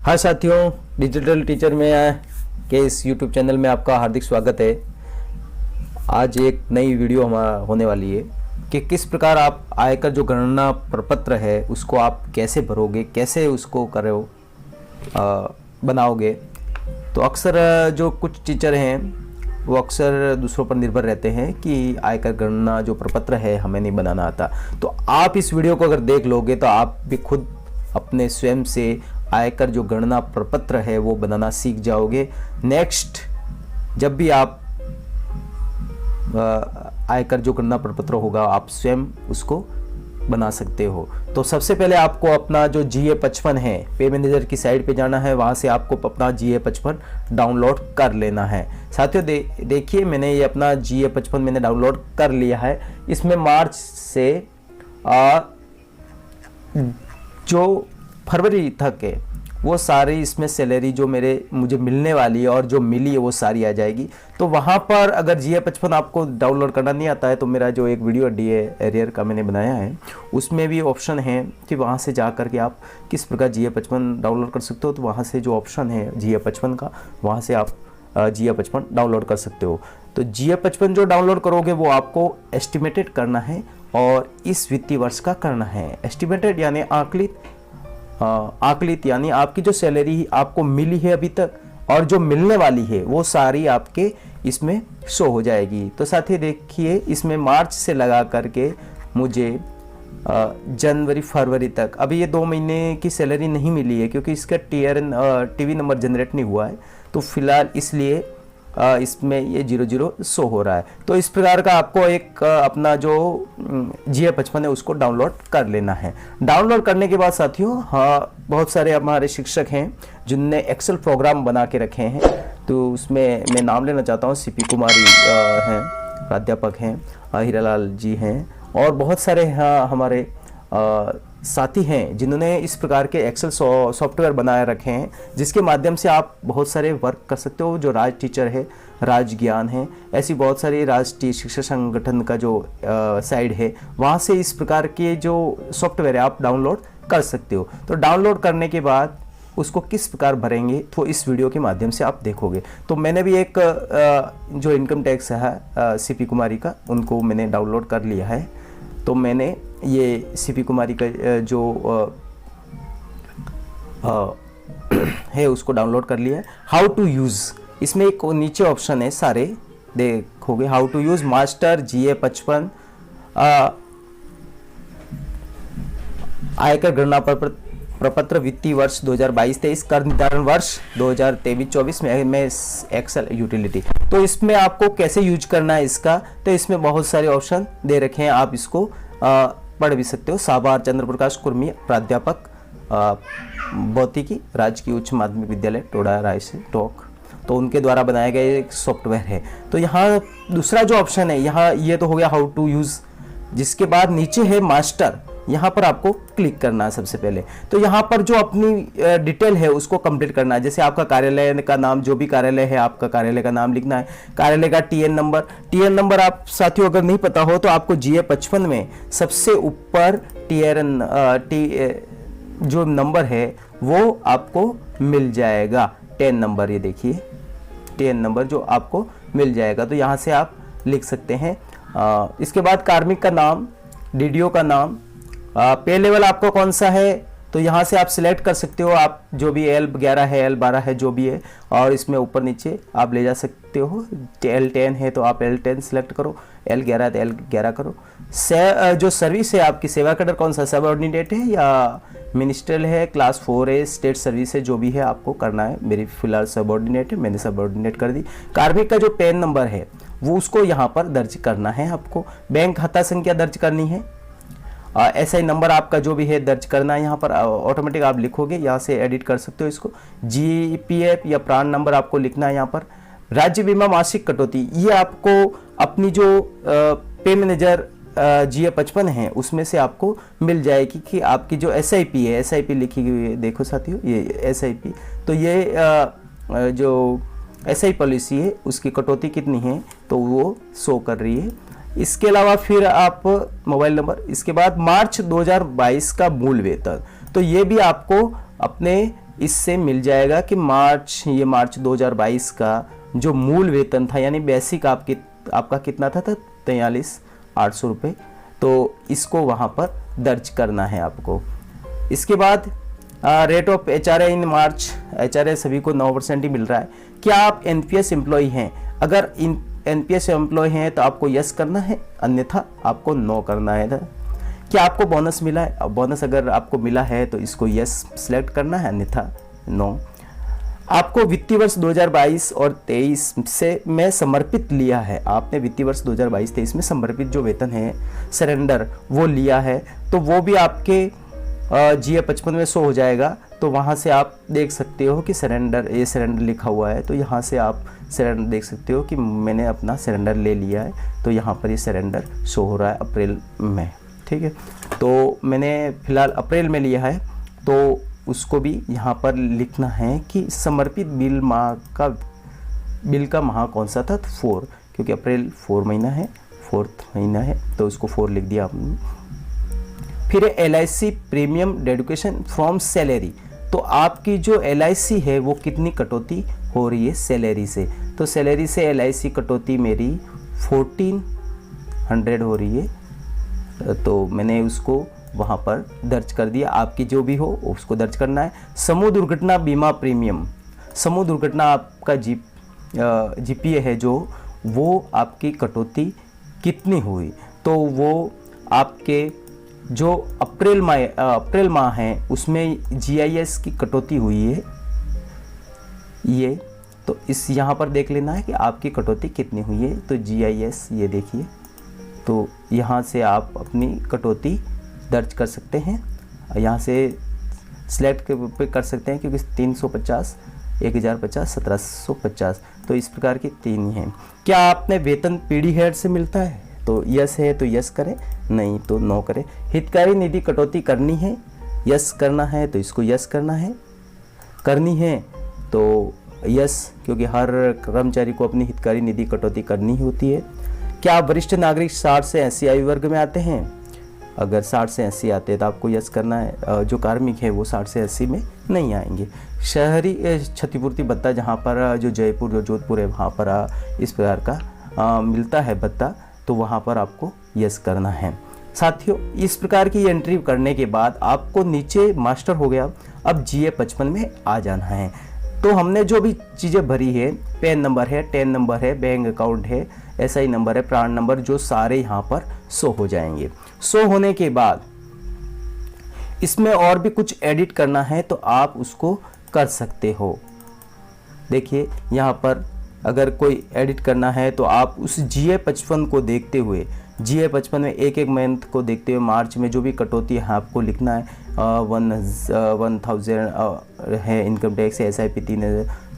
हाँ साथियों, digital teacher में के इस यूट्यूब चैनल में आपका हार्दिक स्वागत है। आज एक नई वीडियो हमारा होने वाली है कि किस प्रकार आप आयकर जो गणना प्रपत्र है उसको आप कैसे भरोगे, कैसे उसको करो बनाओगे। तो अक्सर जो कुछ टीचर हैं वो अक्सर दूसरों पर निर्भर रहते हैं कि आयकर गणना जो प्रपत्र है हमें नहीं बनाना आता। तो आप इस वीडियो को अगर देख लोगे तो आप भी खुद अपने स्वयं से आयकर जो गणना प्रपत्र है वो बनाना सीख जाओगे। नेक्स्ट जब भी आप आयकर जो गणना प्रपत्र होगा आप स्वयं उसको बना सकते हो। तो सबसे पहले आपको अपना जो GA55 है, पे मैनेजर की साइट पे जाना है, वहाँ से आपको अपना GA55 डाउनलोड कर लेना है। साथियों देखिए मैंने ये अपना GA55 मैंने डाउनलोड कर लिया है। इसमें मार्च से जो फरवरी तक है वो सारी इसमें सैलरी जो मुझे मिलने वाली है और जो मिली है वो सारी आ जाएगी। तो वहाँ पर अगर GA55 आपको डाउनलोड करना नहीं आता है तो मेरा जो एक वीडियो DA एरियर का मैंने बनाया है उसमें भी ऑप्शन है कि वहाँ से जा कर के आप किस प्रकार GA55 डाउनलोड कर सकते हो। तो वहाँ से जो ऑप्शन है GA55 का, वहाँ से आप GA55 डाउनलोड कर सकते हो। तो GA55 जो डाउनलोड करोगे वो आपको एस्टिमेटेड करना है और इस वित्तीय वर्ष का करना है। एस्टिमेटेड यानी आकलित यानी आपकी जो सैलरी आपको मिली है अभी तक और जो मिलने वाली है वो सारी आपके इसमें शो हो जाएगी। तो साथ ही देखिए इसमें मार्च से लगा करके मुझे जनवरी फरवरी तक अभी ये 2 महीने की सैलरी नहीं मिली है क्योंकि इसका टीवी नंबर जनरेट नहीं हुआ है। तो फिलहाल इसलिए इसमें ये 00 शो हो रहा है। तो इस प्रकार का आपको एक अपना जो GA55 है उसको डाउनलोड कर लेना है। डाउनलोड करने के बाद साथियों बहुत सारे हमारे शिक्षक हैं जिनने एक्सेल प्रोग्राम बना के रखे हैं। तो उसमें मैं नाम लेना चाहता हूँ, CP कुमारी हैं, प्राध्यापक हैं, हीरालाल जी हैं और बहुत सारे हमारे साथी हैं जिन्होंने इस प्रकार के एक्सेल सॉफ्टवेयर बनाए रखे हैं जिसके माध्यम से आप बहुत सारे वर्क कर सकते हो। जो राज टीचर है, राज ज्ञान है, ऐसी बहुत सारी राष्ट्रीय शिक्षा संगठन का जो साइट है वहाँ से इस प्रकार के जो सॉफ्टवेयर है आप डाउनलोड कर सकते हो। तो डाउनलोड करने के बाद उसको किस प्रकार भरेंगे तो इस वीडियो के माध्यम से आप देखोगे। तो मैंने भी एक जो इनकम टैक्स है CP कुमारी का उनको मैंने डाउनलोड कर लिया है। तो मैंने ये CP कुमारी का जो है उसको डाउनलोड कर लिया है। हाउ टू यूज़, इसमें एक नीचे ऑप्शन है, सारे देखोगे how to use master GA55 आयकर गणना प्रपत्र वित्तीय वर्ष 2022-23 कर निर्धारण वर्ष 2023-24 में एक्सेल यूटिलिटी। तो इसमें आपको कैसे यूज करना है इसका, तो इसमें बहुत सारे ऑप्शन दे रखे हैं, आप इसको पढ़ भी सकते हो। साभार चंद्र प्रकाश कुर्मी, प्राध्यापक भौतिकी, राजकीय उच्च माध्यमिक विद्यालय टोडा रायसेन टोक, तो उनके द्वारा बनाया गया एक सॉफ्टवेयर है। तो यहाँ दूसरा जो ऑप्शन है यहाँ ये तो हो गया हाउ टू यूज़, जिसके बाद नीचे है मास्टर, यहाँ पर आपको क्लिक करना है सबसे पहले। तो यहाँ पर जो अपनी डिटेल है उसको कंप्लीट करना है। जैसे आपका कार्यालय का नाम, जो भी कार्यालय है आपका कार्यालय का नाम लिखना है, कार्यालय का TN नंबर आप साथियों अगर नहीं पता हो तो आपको GA55 में सबसे ऊपर जो नंबर है वो आपको मिल जाएगा, 10 नंबर, ये देखिए 10 नंबर जो आपको मिल जाएगा। तो यहाँ से आप लिख सकते हैं। इसके बाद कार्मिक का नाम, DDO का नाम, पे लेवल आपको कौन सा है तो यहाँ से आप सिलेक्ट कर सकते हो, आप जो भी L11 है, L12 है, जो भी है, और इसमें ऊपर नीचे आप ले जा सकते हो। L10 है तो आप L10 सिलेक्ट करो, L11 है तो L11 करो। जो सर्विस है आपकी, सेवा कैडर कौन सा, सबऑर्डिनेट है या मिनिस्ट्रियल है, क्लास 4 है, स्टेट सर्विस है, जो भी है आपको करना है। मेरी फिलहाल सबऑर्डिनेट है, मैंने सबऑर्डिनेट कर दी। कार्मिक का जो पैन नंबर है वो उसको यहाँ पर दर्ज करना है आपको। बैंक खाता संख्या दर्ज करनी है, SI नंबर आपका जो भी है दर्ज करना है। यहाँ पर ऑटोमेटिक आप लिखोगे, यहाँ से एडिट कर सकते हो इसको। GPF या प्राण नंबर आपको लिखना है यहाँ पर। राज्य बीमा मासिक कटौती, ये आपको अपनी जो पे मैनेजर GA55 है उसमें से आपको मिल जाएगी कि आपकी जो SIP है, SIP लिखी हुई है, देखो साथियों ये SIP, तो ये जो SI पॉलिसी है उसकी कटौती कितनी है तो वो शो कर रही है। इसके अलावा फिर आप मोबाइल नंबर, इसके बाद मार्च 2022 का मूल वेतन, तो ये भी आपको अपने इससे मिल जाएगा कि मार्च 2022 का जो मूल वेतन था, यानी बेसिक आपका कितना था 43,800 रुपये, तो इसको वहाँ पर दर्ज करना है आपको। इसके बाद rate of HRA in March, HRA सभी को 9% ही मिल रहा है। क्या आप NPS एम्प्लॉय हैं? अगर NPS एम्प्लॉय हैं तो आपको यस करना है, अन्यथा आपको नो करना है। क्या आपको बोनस मिला है? बोनस अगर आपको मिला है तो इसको यस सिलेक्ट करना है, अन्यथा नो। आपको वित्तीय वर्ष 2022 और 23 से में समर्पित लिया है, आपने वित्तीय वर्ष 2022-23 में समर्पित जो वेतन है सरेंडर वो लिया है, तो वो भी आपके GA 55 में शो हो जाएगा। तो वहाँ से आप देख सकते हो कि सरेंडर, ये सरेंडर लिखा हुआ है, तो यहाँ से आप सरेंडर देख सकते हो कि मैंने अपना सरेंडर ले लिया है। तो यहाँ पर ये सरेंडर शो हो रहा है अप्रैल में, ठीक है। तो मैंने फ़िलहाल अप्रैल में लिया है, तो उसको भी यहाँ पर लिखना है कि समर्पित बिल का माह कौन सा था, 4, क्योंकि अप्रैल 4 महीना है, 4th महीना है, तो उसको 4 लिख दिया आपने। फिर LIC premium dedication from salary, तो आपकी जो LIC है वो कितनी कटौती हो रही है सैलरी से, तो सैलरी से LIC कटौती मेरी 1400 हो रही है, तो मैंने उसको वहाँ पर दर्ज कर दिया। आपकी जो भी हो उसको दर्ज करना है। समूह दुर्घटना बीमा प्रीमियम, समूह दुर्घटना आपका GPA है जो, वो आपकी कटौती कितनी हुई, तो वो आपके जो अप्रैल माह है उसमें GIS की कटौती हुई है ये, तो इस यहाँ पर देख लेना है कि आपकी कटौती कितनी हुई है। तो GIS ये देखिए, तो यहाँ से आप अपनी कटौती दर्ज कर सकते हैं, यहाँ से सिलेक्ट पे कर सकते हैं, क्योंकि 350, 1050, 1750, तो इस प्रकार की 3 हैं। क्या आपने वेतन पीढ़ी हेड से मिलता है, तो यस है तो यस करें, नहीं तो नो करें। हितकारी निधि कटौती करनी है, यस करना है तो इसको यस करना है, करनी है तो यस, क्योंकि हर कर्मचारी को अपनी हितकारी निधि कटौती करनी ही होती है। क्या आप वरिष्ठ नागरिक 60 से 80 आयु वर्ग में आते हैं? अगर 60 से 80 आते हैं तो आपको यस करना है। जो कार्मिक है वो 60 से 80 में नहीं आएंगे। शहरी क्षतिपूर्ति भत्ता, जहाँ पर जो जयपुर, जो जोधपुर है वहाँ पर इस प्रकार का मिलता है भत्ता, तो वहाँ पर आपको यस करना है। साथियों, इस प्रकार की एंट्री करने के बाद आपको नीचे मास्टर हो गया, अब GA 55 में आ जाना है। तो हमने जो भी चीज़ें भरी है, पैन नंबर है, टेन नंबर है, बैंक अकाउंट है, SI नंबर है, प्राण नंबर, जो सारे यहाँ पर शो हो जाएंगे। शो होने के बाद इसमें और भी कुछ एडिट करना है तो आप उसको कर सकते हो। देखिए यहाँ पर अगर कोई एडिट करना है तो आप उस GA 55 को देखते हुए, GA 55 में एक मंथ को देखते हुए मार्च में जो भी कटौती है आपको लिखना है। 1000 है इनकम टैक्स, SIP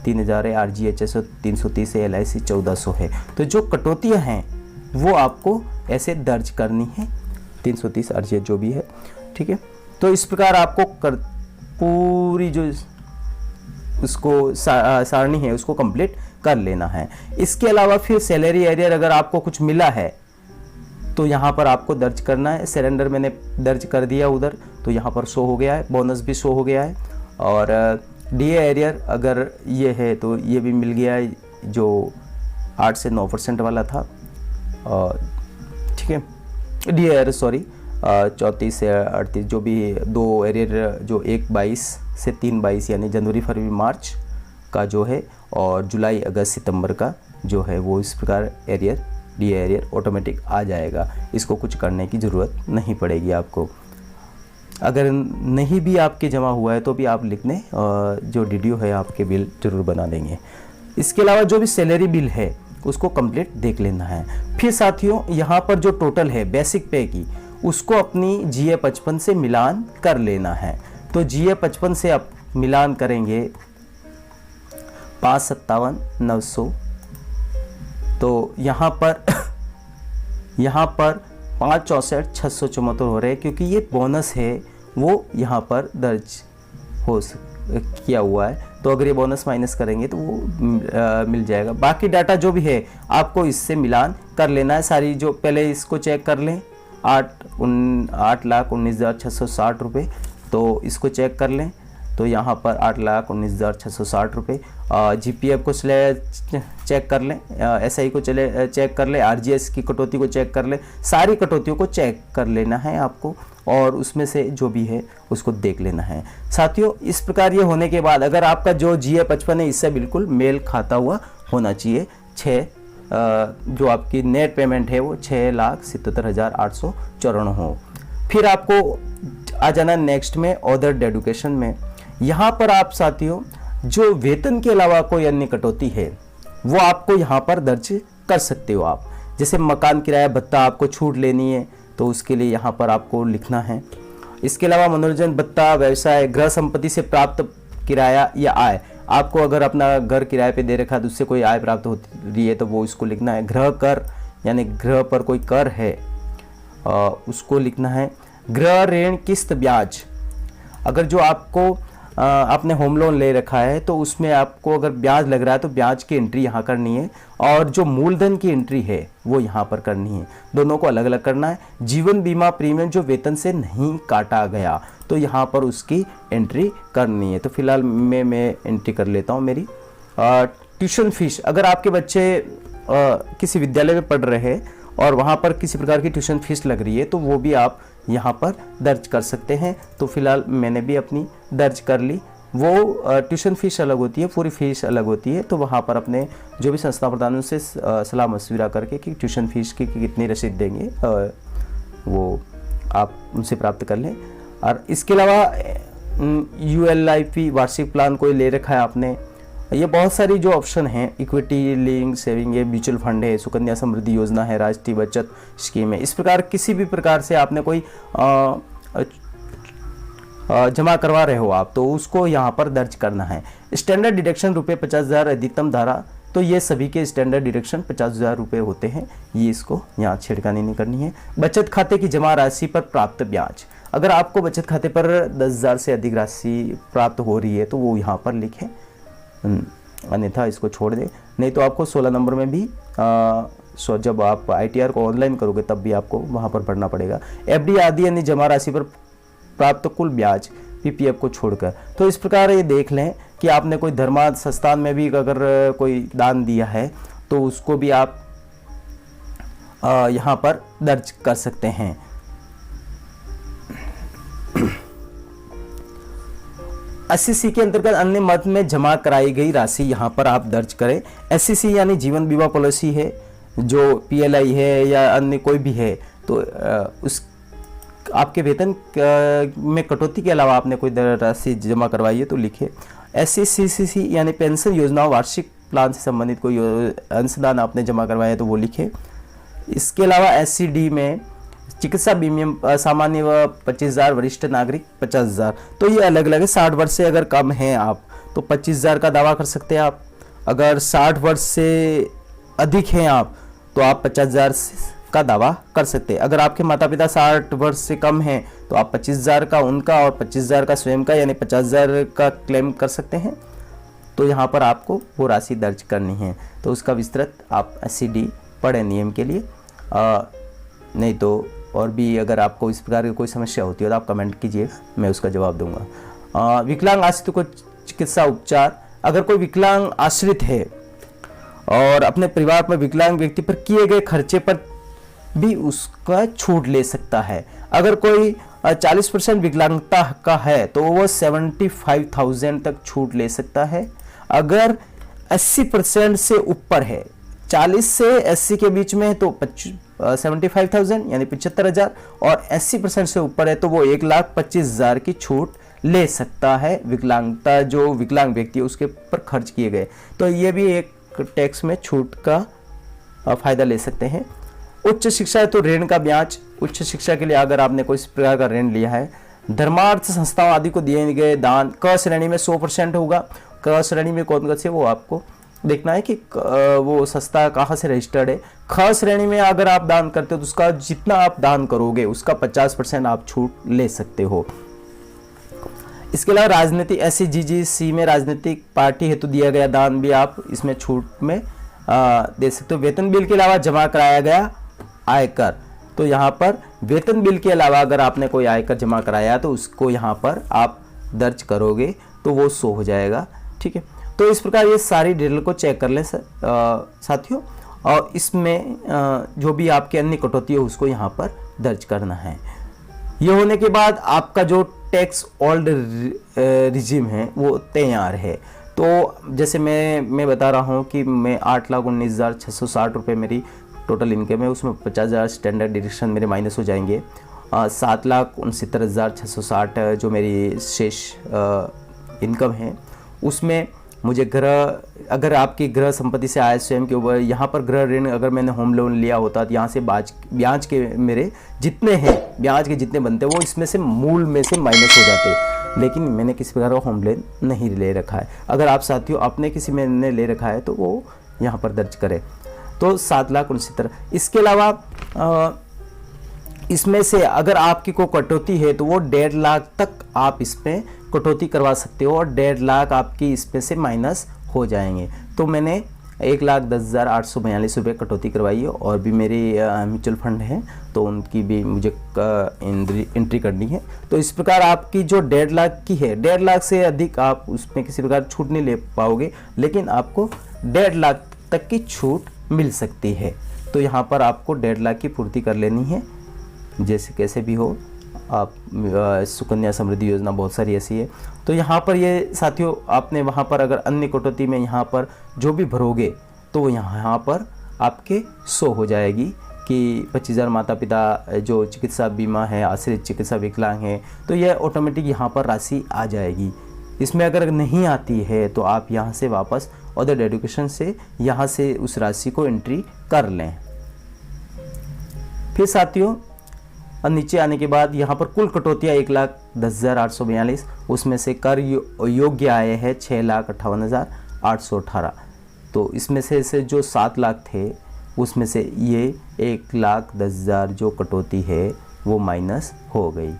3000 है, RGHS 330 है, LIC 1400 है। तो जो कटौतियाँ हैं वो आपको ऐसे दर्ज करनी है, 330 RGH जो भी है, ठीक है। तो इस प्रकार आपको पूरी जो उसको सारणी है उसको कंप्लीट कर लेना है। इसके अलावा फिर सैलरी एरियर अगर आपको कुछ मिला है तो यहाँ पर आपको दर्ज करना है। सरेंडर मैंने दर्ज कर दिया उधर, तो यहाँ पर शो हो गया है, बोनस भी शो हो गया है, और DA एरियर अगर ये है तो ये भी मिल गया है, जो 8 से 9% वाला था, ठीक है। DA एरियर 34 से 38 जो भी 2 एरियर, जो 1/22 से 3/22 यानी जनवरी फरवरी मार्च का जो है, और जुलाई अगस्त सितंबर का जो है, वो इस प्रकार एरियर DA एरियर ऑटोमेटिक आ जाएगा। इसको कुछ करने की ज़रूरत नहीं पड़ेगी आपको। अगर नहीं भी आपके जमा हुआ है तो भी आप लिख दें, जो DDO है आपके बिल जरूर बना देंगे। इसके अलावा जो भी सैलरी बिल है उसको कंप्लीट देख लेना है। फिर साथियों यहाँ पर जो टोटल है बेसिक पे की, उसको अपनी GA 55 से मिलान कर लेना है। तो GA 55 से आप मिलान करेंगे 557,900, तो यहाँ पर 564,674 हो रहे हैं, क्योंकि ये बोनस है वो यहाँ पर दर्ज किया हुआ है। तो अगर ये बोनस माइनस करेंगे तो वो मिल जाएगा। बाकी डाटा जो भी है आपको इससे मिलान कर लेना है सारी। जो पहले इसको चेक कर लें, 8,19,660 रुपये, तो इसको चेक कर लें। तो यहाँ पर 8,19,660 रुपये। GPF को चेक कर लें, SI को चेक कर लें, RGS की कटौती को चेक कर लें, सारी कटौतियों को चेक कर लेना है आपको और उसमें से जो भी है उसको देख लेना है। साथियों, इस प्रकार ये होने के बाद अगर आपका जो GA55 है इससे बिल्कुल मेल खाता हुआ होना चाहिए, जो आपकी नेट पेमेंट है वो 6,77,854 हो। फिर आपको आ जाना नेक्स्ट में अदर डेडुकेशन में। यहाँ पर आप साथियों जो वेतन के अलावा कोई अन्य कटौती है वो आपको यहाँ पर दर्ज कर सकते हो आप। जैसे मकान किराया भत्ता आपको छूट लेनी है तो उसके लिए यहाँ पर आपको लिखना है। इसके अलावा मनोरंजन भत्ता, व्यवसाय, गृह संपत्ति से प्राप्त किराया या आय, आपको अगर अपना घर किराए पे दे रखा है तो उससे कोई आय प्राप्त हो रही है तो वो इसको लिखना है। गृह कर यानी गृह पर कोई कर है उसको लिखना है। गृह ऋण किस्त ब्याज, अगर जो आपको आपने होम लोन ले रखा है तो उसमें आपको अगर ब्याज लग रहा है तो ब्याज की एंट्री यहाँ करनी है और जो मूलधन की एंट्री है वो यहाँ पर करनी है, दोनों को अलग अलग करना है। जीवन बीमा प्रीमियम जो वेतन से नहीं काटा गया तो यहाँ पर उसकी एंट्री करनी है। तो फिलहाल मैं एंट्री कर लेता हूँ मेरी। ट्यूशन फीस, अगर आपके बच्चे किसी विद्यालय में पढ़ रहे हैं और वहाँ पर किसी प्रकार की ट्यूशन फीस लग रही है तो वो भी आप यहाँ पर दर्ज कर सकते हैं। तो फिलहाल मैंने भी अपनी दर्ज कर ली। वो ट्यूशन फीस अलग होती है, पूरी फीस अलग होती है, तो वहाँ पर अपने जो भी संस्था प्रधानों से सलाह मशविरा करके कि ट्यूशन फीस की कितनी रसीद देंगे वो आप उनसे प्राप्त कर लें। और इसके अलावा ULIP वार्षिक प्लान कोई ले रखा है आपने, ये बहुत सारी जो ऑप्शन हैं, इक्विटी लिंक सेविंग है, म्यूचुअल फंड है, सुकन्या समृद्धि योजना है, राष्ट्रीय बचत स्कीम है, इस प्रकार किसी भी प्रकार से आपने कोई जमा करवा रहे हो आप तो उसको यहाँ पर दर्ज करना है। स्टैंडर्ड डिडक्शन रुपये 50,000 अधिकतम धारा, तो ये सभी के स्टैंडर्ड डिडक्शन 50,000 रुपये होते हैं, ये इसको यहाँ छेड़खानी नहीं करनी है। बचत खाते की जमा राशि पर प्राप्त ब्याज, अगर आपको बचत खाते पर 10,000 से अधिक राशि प्राप्त हो रही है तो वो यहाँ पर लिखें, अन्यथा इसको छोड़ दें। नहीं तो आपको 16 नंबर में भी जब आप ITR को ऑनलाइन करोगे तब भी आपको वहाँ पर भरना पड़ेगा। FD आदि अन्य जमा राशि पर प्राप्त कुल ब्याज PPF को छोड़कर। तो इस प्रकार ये देख लें कि आपने कोई धर्मार्थ संस्थान में भी अगर कोई दान दिया है तो उसको भी आप यहाँ पर दर्ज कर सकते हैं। SCC के अंतर्गत अन्य मद में जमा कराई गई राशि यहाँ पर आप दर्ज करें। SCC यानी जीवन बीमा पॉलिसी है, जो PLI है या अन्य कोई भी है तो उस आपके वेतन में कटौती के अलावा आपने कोई राशि जमा करवाई है तो लिखे। SCCCC यानी पेंशन योजना वार्षिक प्लान से संबंधित कोई अंशदान आपने जमा करवाया है तो वो लिखे। इसके अलावा SCD में चिकित्सा प्रीमियम सामान्य व 25,000, वरिष्ठ नागरिक 50,000, तो ये अलग अलग है। 60 वर्ष से अगर कम हैं आप तो 25,000 का दावा कर सकते हैं आप। अगर 60 वर्ष से अधिक हैं आप तो आप 50,000 का दावा कर सकते हैं। अगर आपके माता पिता 60 वर्ष से कम हैं तो आप 25,000 का उनका और 25,000 का स्वयं का यानी 50,000 का क्लेम कर सकते हैं। तो यहाँ पर आपको वो राशि दर्ज करनी है, तो उसका विस्तृत आप SCD पढ़ें नियम के लिए। नहीं तो और भी अगर आपको इस प्रकार की कोई समस्या होती है तो आप कमेंट कीजिए, मैं उसका जवाब दूंगा। विकलांग आश्रित को चिकित्सा उपचार, अगर कोई विकलांग आश्रित है और अपने परिवार में विकलांग व्यक्ति पर किए गए खर्चे पर भी उसका छूट ले सकता है। अगर कोई 40% विकलांगता का है तो वो 75,000 तक छूट ले सकता है। अगर 80% से ऊपर है, 40 से 80 के बीच में है तो 75,000 यानी 75,000 और 80% से ऊपर है तो वो 1,25,000 की छूट ले सकता है। विकलांगता जो विकलांग व्यक्ति है उसके पर खर्च किए गए, तो ये भी एक टैक्स में छूट का फायदा ले सकते हैं। उच्च शिक्षा है तो ऋण का ब्याज, उच्च शिक्षा के लिए अगर आपने कोई इस प्रकार का ऋण लिया है। धर्मार्थ संस्थाओं आदि को दिए गए दान क श्रेणी में 100% होगा। क श्रेणी में कौन कौन से वो आपको देखना है कि वो संस्था कहाँ से रजिस्टर्ड है। ख श्रेणी में अगर आप दान करते हो तो उसका जितना आप दान करोगे उसका 50% आप छूट ले सकते हो। इसके अलावा राजनीतिक SCGC में राजनीतिक पार्टी हेतु दिया गया दान भी आप इसमें छूट में दे सकते हो। वेतन बिल के अलावा जमा कराया गया आयकर, तो यहाँ पर वेतन बिल के अलावा अगर आपने कोई आयकर जमा कराया तो उसको यहाँ पर आप दर्ज करोगे तो वो शो हो जाएगा। ठीक है, तो इस प्रकार ये सारी डिटेल को चेक कर लें साथियों, और इसमें जो भी आपकी अन्य कटौती है उसको यहाँ पर दर्ज करना है। ये होने के बाद आपका जो टैक्स ओल्ड रिजिम है वो तैयार है। तो जैसे मैं बता रहा हूँ कि मैं 8,19,660 रुपये मेरी टोटल इनकम है, उसमें 50,000 स्टैंडर्ड डिडक्शन मेरे माइनस हो जाएंगे। 7,69,760 जो मेरी शेष इनकम है उसमें मुझे अगर आपकी गृह संपत्ति से आय स्वयं के ऊपर, यहाँ पर गृह ऋण अगर मैंने होम लोन लिया होता तो यहाँ से ब्याज के मेरे जितने हैं, ब्याज के जितने बनते वो इसमें से मूल में से माइनस हो जाते, लेकिन मैंने किसी प्रकार का होम लोन नहीं ले रखा है। अगर आप साथियों अपने किसी में ने ले रखा है तो वो यहाँ पर दर्ज करें। तो 7,69,000। इसके अलावा इसमें से अगर आपकी को कटौती है तो वो 1.5 लाख तक आप इसमें कटौती करवा सकते हो और 1.5 लाख आपकी इसमें से माइनस हो जाएंगे। तो मैंने 1,10,842 रुपये कटौती करवाई है, और भी मेरी म्यूचुअल फंड है तो उनकी भी मुझे एंट्री करनी है। तो इस प्रकार आपकी जो 1.5 लाख की है, 1.5 लाख से अधिक आप उसमें किसी प्रकार छूट नहीं ले पाओगे, लेकिन आपको 1.5 लाख तक की छूट मिल सकती है। तो यहाँ पर आपको 1.5 लाख की पूर्ति कर लेनी है, जैसे कैसे भी हो। आप सुकन्या समृद्धि योजना बहुत सारी ऐसी है। तो यहाँ पर ये साथियों आपने वहाँ पर अगर अन्य कटौती में यहाँ पर जो भी भरोगे तो वो यहाँ पर आपके शो हो जाएगी कि 25,000 माता पिता जो चिकित्सा बीमा है, आश्रित चिकित्सा विकलांग है, तो यह ऑटोमेटिक यहाँ पर राशि आ जाएगी। इसमें अगर नहीं आती है तो आप यहाँ से वापस अदर एजुकेशन से यहाँ से उस राशि को एंट्री कर लें। फिर साथियों नीचे आने के बाद यहाँ पर कुल कटौतियाँ 1,10,842, उसमें से कर योग्य आय है 6,58,818। तो इसमें से जो 7 लाख थे उसमें से ये 1,10,000 जो कटौती है वो माइनस हो गई।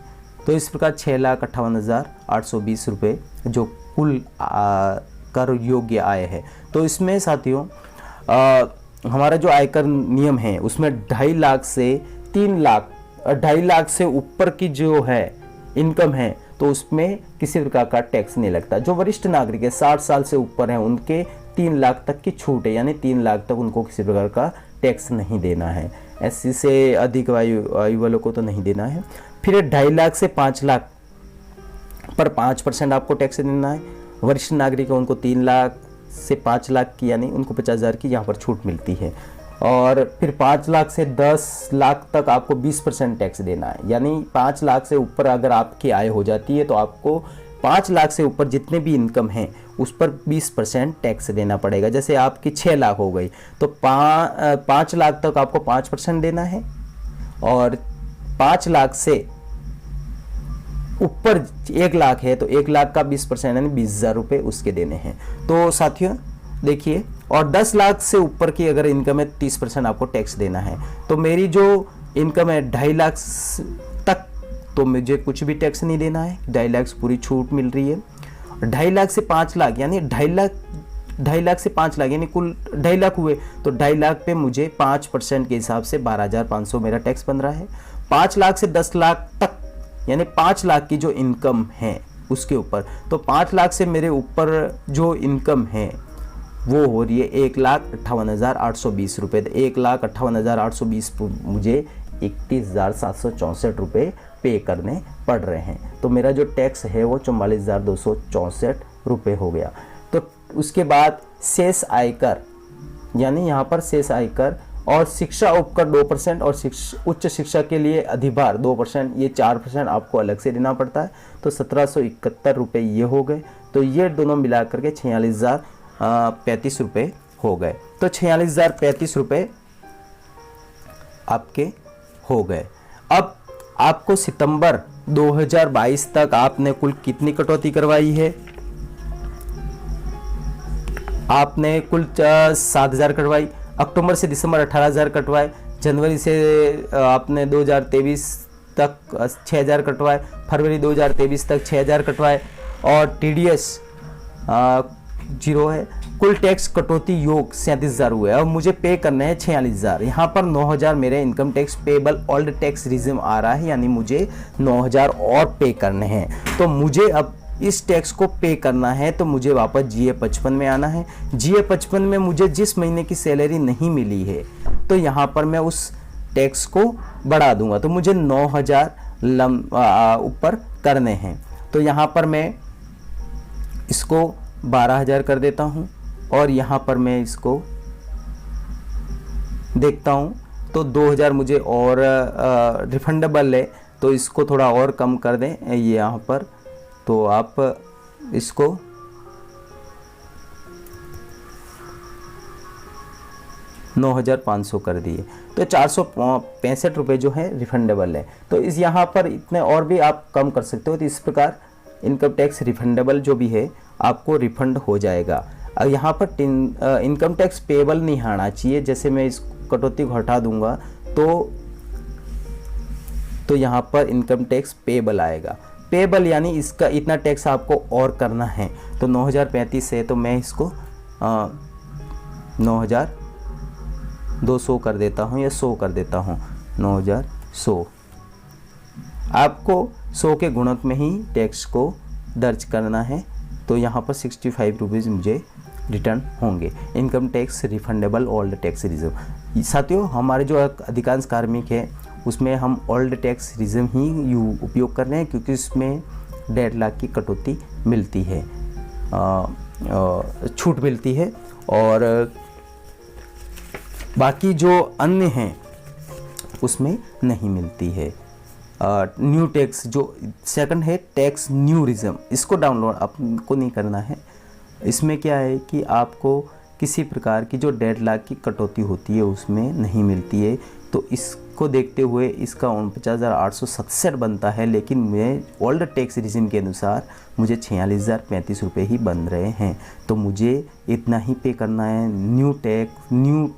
तो इस प्रकार 6,58,820 रुपये जो कुल कर योग्य आय है। तो इसमें साथियों हमारा जो आयकर नियम है उसमें 2.5 लाख से 3 लाख, 2.5 लाख से ऊपर की जो है इनकम है तो उसमें किसी प्रकार का टैक्स नहीं लगता। जो वरिष्ठ नागरिक है 60 साल से ऊपर हैं उनके 3 लाख तक की छूट है, यानी 3 लाख तक उनको किसी प्रकार का टैक्स नहीं देना है। एससी से अधिक आयु वालों को तो नहीं देना है। फिर 2.5 लाख से 5 लाख पर 5% आपको टैक्स देना है। वरिष्ठ नागरिक है उनको 3 लाख से 5 लाख की यानी उनको 50,000 की यहाँ पर छूट मिलती है। और फिर 5 लाख से 10 लाख तक आपको 20% टैक्स देना है, यानी 5 लाख से ऊपर अगर आपकी आय हो जाती है तो आपको 5 लाख से ऊपर जितने भी इनकम हैं उस पर 20% टैक्स देना पड़ेगा। जैसे आपकी 6 लाख हो गई तो 5 लाख तक आपको 5% देना है, और 5 लाख से ऊपर 1 लाख है तो 1 लाख का 20% यानी 20,000 रुपये उसके देने हैं। तो साथियों देखिए, और 10 लाख से ऊपर की अगर इनकम है 30% आपको टैक्स देना है। तो मेरी जो इनकम है 2.5 लाख तक तो मुझे कुछ भी टैक्स नहीं देना है, 2.5 लाख से पूरी छूट मिल रही है। 2.5 लाख से 5 लाख यानी 2.5 लाख से 5 लाख यानी कुल 2.5 लाख हुए, तो 2.5 लाख पे मुझे 5% के हिसाब से 12,500 मेरा टैक्स बन रहा है। 5 लाख से 10 लाख तक यानी 5 लाख की जो इनकम है उसके ऊपर, तो 5 लाख से मेरे ऊपर जो इनकम है वो हो रही है 1,58,820 रुपये। 1,58,820 मुझे 31,764 रुपये पे करने पड़ रहे हैं। तो मेरा जो टैक्स है वो 44,264 रुपये हो गया। तो उसके बाद शेष आयकर, यानी यहाँ पर शेष आयकर और शिक्षा उपकर 2% और उच्च शिक्षा के लिए अधिभार 2%, ये 4% आपको अलग से देना पड़ता है। तो 1,771 रुपये ये हो गए। तो ये दोनों मिला करके 46,035 रुपये हो गए। तो 46,035 रुपये आपके हो गए। अब आपको सितंबर 2022 तक आपने कुल कितनी कटौती करवाई है? आपने कुल 7,000 कटवाई। अक्टूबर से दिसंबर 18,000 कटवाए। जनवरी से आपने 2023 तक 6,000 कटवाए। फरवरी 2023 तक 6,000 कटवाए। और TDS 0 है। कुल टैक्स कटौती योग 37,000 हुए। अब मुझे पे करने हैं 46,000। यहाँ पर 9,000 मेरे income tax payable old tax regime आ रहा है, यानी मुझे 9,000 और पे करने हैं। तो मुझे अब इस टैक्स को पे करना है तो मुझे वापस GA 55 में आना है। GA 55 में मुझे जिस महीने की सैलरी नहीं मिली है तो यहाँ पर मैं उस टैक्स को बढ़ा दूंगा, तो मुझे 9,000 ऊपर करने हैं। तो यहाँ पर मैं इसको 12,000 कर देता हूँ और यहाँ पर मैं इसको देखता हूँ तो 2,000 मुझे और रिफंडेबल है, तो इसको थोड़ा और कम कर दें ये यहाँ पर, तो आप इसको $9,500 कर दिए, तो 465 रुपये जो है रिफंडेबल है। तो इस यहाँ पर इतने और भी आप कम कर सकते हो। तो इस प्रकार इनकम टैक्स रिफंडेबल जो भी है आपको रिफंड हो जाएगा। अब यहाँ पर इनकम टैक्स पेबल नहीं आना चाहिए। जैसे मैं इस कटौती को हटा दूंगा तो यहाँ पर इनकम टैक्स पेबल आएगा। पेबल यानी इसका इतना टैक्स आपको और करना है। तो 9,035 है तो मैं इसको 9,200 कर देता हूँ या 100 कर देता हूँ, 9,100। आपको 100 के गुणक में ही टैक्स को दर्ज करना है। तो यहाँ पर 65 रुपीज़ मुझे रिटर्न होंगे। Income tax refundable old tax reserve. साथियों, हमारे जो अधिकांश कार्मिक है उसमें हम ओल्ड टैक्स रिजर्व ही उपयोग कर रहे हैं, क्योंकि इसमें 1.5 लाख की कटौती मिलती है, छूट मिलती है। और बाकी जो अन्य हैं उसमें नहीं मिलती है। न्यू टैक्स जो सेकंड है टैक्स न्यू रिजर्व, इसको डाउनलोड आपको नहीं करना है। इसमें क्या है कि आपको किसी प्रकार की जो 1.5 लाख की कटौती होती है उसमें नहीं मिलती है। तो इसको देखते हुए इसका 49,867 बनता है, लेकिन मैं ओल्ड टैक्स रिजिम के अनुसार मुझे 46,035 रुपये ही बन रहे हैं। तो मुझे इतना ही पे करना है। न्यू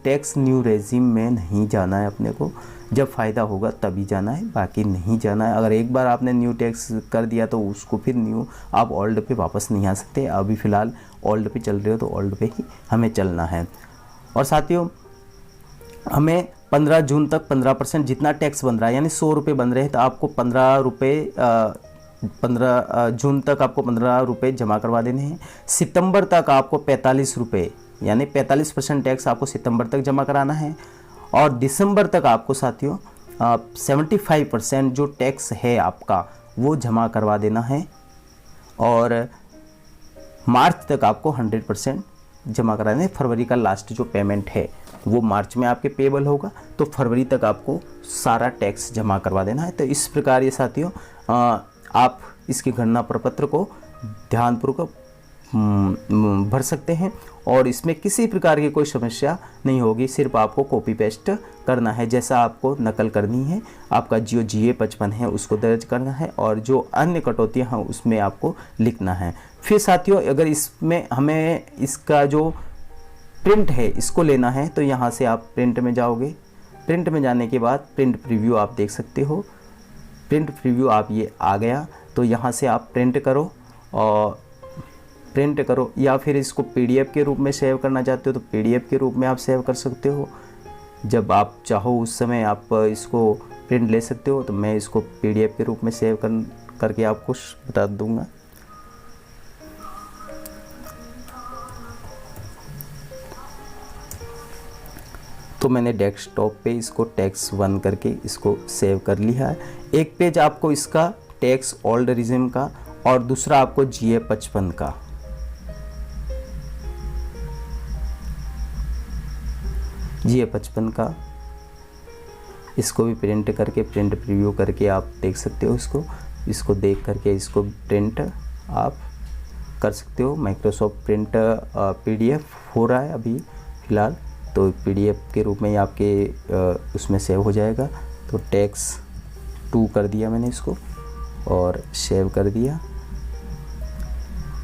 टैक्स न्यू रेजिम में नहीं जाना है अपने को। जब फ़ायदा होगा तभी जाना है, बाकी नहीं जाना है। अगर एक बार आपने न्यू टैक्स कर दिया तो उसको फिर आप ओल्ड पे वापस नहीं आ सकते। अभी फ़िलहाल ओल्ड पे चल रहे हो तो ओल्ड पे ही हमें चलना है। और साथियों, हमें 15 जून तक 15% जितना टैक्स बन रहा है, यानी 100 रुपये बन रहे हैं, तो आपको 15 जून तक आपको 15 रुपये जमा करवा देने हैं। सितंबर तक आपको 45 रुपये यानी 45% टैक्स आपको सितंबर तक जमा कराना है। और दिसंबर तक आपको साथियों 75% जो टैक्स है आपका वो जमा करवा देना है। और मार्च तक आपको 100% जमा कराना है। फरवरी का लास्ट जो पेमेंट है वो मार्च में आपके पेबल होगा, तो फरवरी तक आपको सारा टैक्स जमा करवा देना है। तो इस प्रकार ये साथियों आप इसकी गणना प्रपत्र को ध्यानपूर्वक भर सकते हैं और इसमें किसी प्रकार की कोई समस्या नहीं होगी। सिर्फ आपको कॉपी पेस्ट करना है, जैसा आपको नकल करनी है। आपका जो GA 55 है उसको दर्ज करना है और जो अन्य कटौतियाँ हैं उसमें आपको लिखना है। फिर साथियों, अगर इसमें हमें इसका जो प्रिंट है इसको लेना है तो यहाँ से आप प्रिंट में जाओगे। प्रिंट में जाने के बाद प्रिंट प्रीव्यू आप देख सकते हो। प्रिंट प्रीव्यू आप ये आ गया तो यहाँ से आप प्रिंट करो और प्रिंट करो, या फिर इसको PDF के रूप में सेव करना चाहते हो तो PDF के रूप में आप सेव कर सकते हो। जब आप चाहो उस समय आप इसको प्रिंट ले सकते हो। तो मैं इसको PDF के रूप में सेव करके आपको बता दूंगा। तो मैंने डेस्कटॉप पे इसको टैक्स 1 करके इसको सेव कर लिया है। एक पेज आपको इसका टैक्स ओल्ड रिजिम का और दूसरा आपको GA 55 का। GA 55 का इसको भी प्रिंट करके प्रिंट प्रीव्यू करके आप देख सकते हो। इसको देख करके इसको प्रिंट आप कर सकते हो। माइक्रोसॉफ्ट प्रिंट PDF हो रहा है अभी फ़िलहाल, तो PDF के रूप में ही आपके उसमें सेव हो जाएगा। तो टैक्स 2 कर दिया मैंने इसको और सेव कर दिया।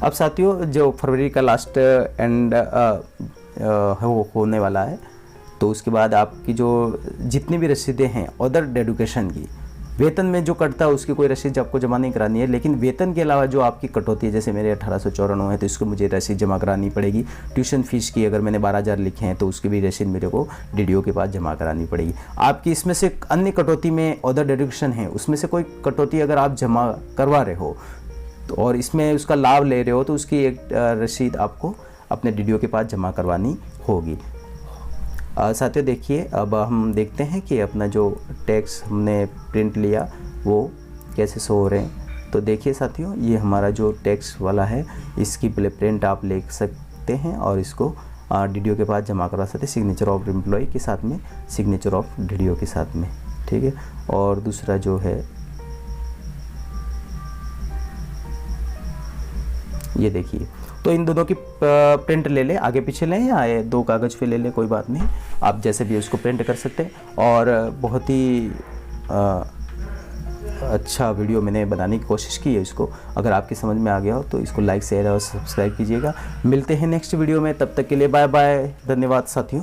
अब साथियों, जो फरवरी का लास्ट एंड होने वाला है, तो उसके बाद आपकी जो जितनी भी रसीदें हैं अदर डेडुकेशन की, वेतन में जो कटता है उसकी कोई रसीद आपको जमा नहीं करानी है। लेकिन वेतन के अलावा जो आपकी कटौती है, जैसे मेरे 1894 है तो इसको मुझे रसीद जमा करानी पड़ेगी। ट्यूशन फीस की अगर मैंने 12,000 लिखे हैं तो उसकी भी रसीद मेरे को DDO के पास जमा करानी पड़ेगी। आपकी इसमें से अन्य कटौती में अदर डेडुकेशन है, उसमें से कोई कटौती अगर आप जमा करवा रहे हो तो और इसमें उसका लाभ ले रहे हो तो उसकी एक रसीद आपको अपने डीडीओ के पास जमा करवानी होगी। साथियों देखिए, अब हम देखते हैं कि अपना जो टैक्स हमने प्रिंट लिया वो कैसे शो हो रहे हैं। तो देखिए साथियों, ये हमारा जो टैक्स वाला है इसकी प्रिंट आप ले सकते हैं और इसको डीडीओ के पास जमा करवा सकते हैं, सिग्नेचर ऑफ एम्प्लॉय के साथ में, सिग्नेचर ऑफ डीडीओ के साथ में, ठीक है। और दूसरा जो है ये देखिए, तो इन दोनों की प्रिंट ले लें, आगे पीछे लें या ये 2 कागज़ पे ले लें, कोई बात नहीं, आप जैसे भी उसको प्रिंट कर सकते हैं। और बहुत ही अच्छा वीडियो मैंने बनाने की कोशिश की है इसको। अगर आपकी समझ में आ गया हो तो इसको लाइक शेयर और सब्सक्राइब कीजिएगा। मिलते हैं नेक्स्ट वीडियो में, तब तक के लिए बाय बाय, धन्यवाद साथियों।